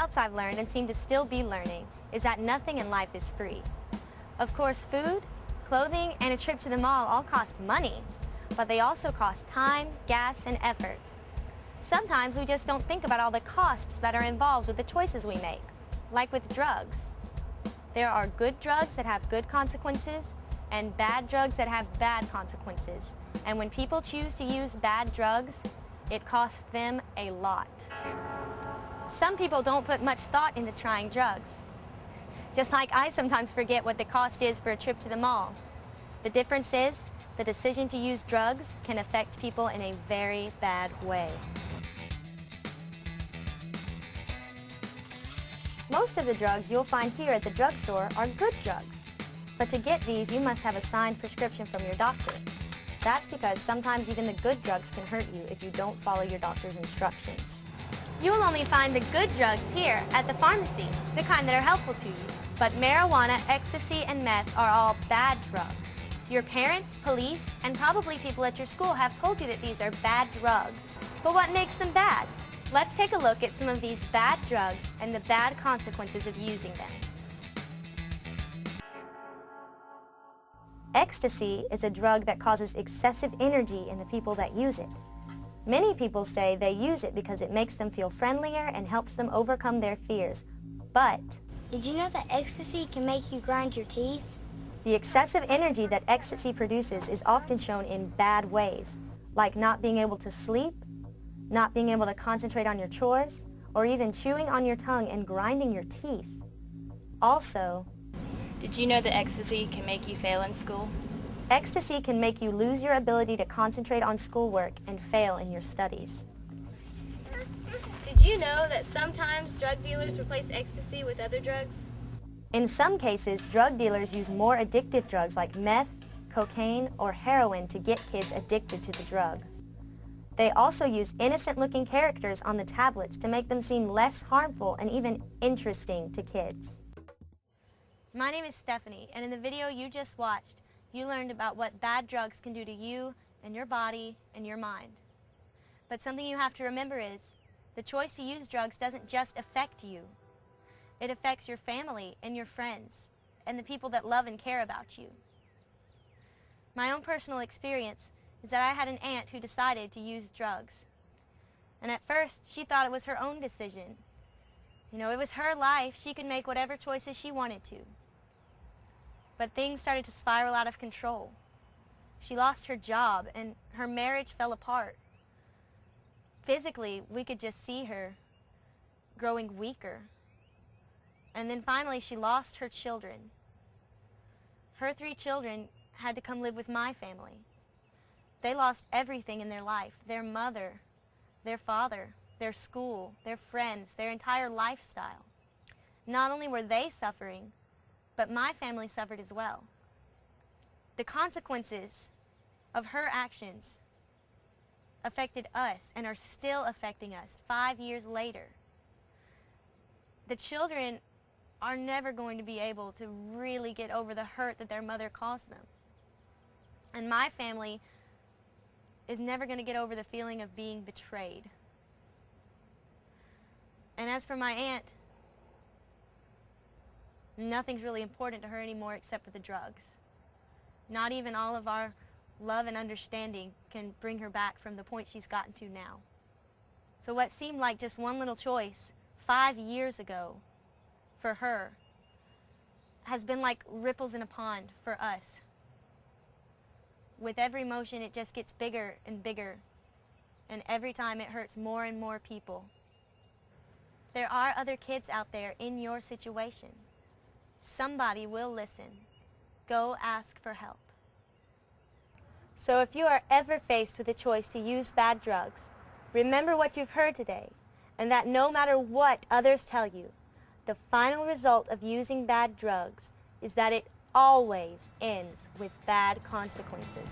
else I've learned, and seem to still be learning, is that nothing in life is free. Of course, food, clothing, and a trip to the mall all cost money, but they also cost time, gas, and effort. Sometimes we just don't think about all the costs that are involved with the choices we make, like with drugs. There are good drugs that have good consequences, and bad drugs that have bad consequences. And when people choose to use bad drugs, it costs them a lot. Some people don't put much thought into trying drugs. Just like I sometimes forget what the cost is for a trip to the mall. The difference is, the decision to use drugs can affect people in a very bad way. Most of the drugs you'll find here at the drugstore are good drugs. But to get these, you must have a signed prescription from your doctor. That's because sometimes even the good drugs can hurt you if you don't follow your doctor's instructions. You will only find the good drugs here at the pharmacy, the kind that are helpful to you. But marijuana, ecstasy, and meth are all bad drugs. Your parents, police, and probably people at your school have told you that these are bad drugs. But what makes them bad? Let's take a look at some of these bad drugs and the bad consequences of using them. Ecstasy is a drug that causes excessive energy in the people that use it. Many people say they use it because it makes them feel friendlier and helps them overcome their fears. But did you know that ecstasy can make you grind your teeth? The excessive energy that ecstasy produces is often shown in bad ways, like not being able to sleep, not being able to concentrate on your chores, or even chewing on your tongue and grinding your teeth. Also, did you know that ecstasy can make you fail in school? Ecstasy can make you lose your ability to concentrate on schoolwork and fail in your studies. Did you know that sometimes drug dealers replace ecstasy with other drugs? In some cases, drug dealers use more addictive drugs like meth, cocaine, or heroin to get kids addicted to the drug. They also use innocent-looking characters on the tablets to make them seem less harmful and even interesting to kids. My name is Stephanie, and in the video you just watched, you learned about what bad drugs can do to you and your body and your mind. But something you have to remember is, the choice to use drugs doesn't just affect you. It affects your family and your friends and the people that love and care about you. My own personal experience is that I had an aunt who decided to use drugs. And at first, she thought it was her own decision. You know, it was her life. She could make whatever choices she wanted to. But things started to spiral out of control. She lost her job and her marriage fell apart. Physically, we could just see her growing weaker. And then finally, she lost her children. Her 3 children had to come live with my family. They lost everything in their life, their mother, their father, their school, their friends, their entire lifestyle. Not only were they suffering, but my family suffered as well. The consequences of her actions affected us and are still affecting us 5 years later. The children are never going to be able to really get over the hurt that their mother caused them. And my family is never going to get over the feeling of being betrayed. And as for my aunt, nothing's really important to her anymore except for the drugs. Not even all of our love and understanding can bring her back from the point she's gotten to now. So what seemed like just one little choice 5 years ago for her has been like ripples in a pond for us. With every motion, it just gets bigger and bigger, and every time it hurts more and more people. There are other kids out there in your situation. Somebody will listen. Go ask for help. So if you are ever faced with a choice to use bad drugs, remember what you've heard today, and that no matter what others tell you, the final result of using bad drugs is that it always ends with bad consequences.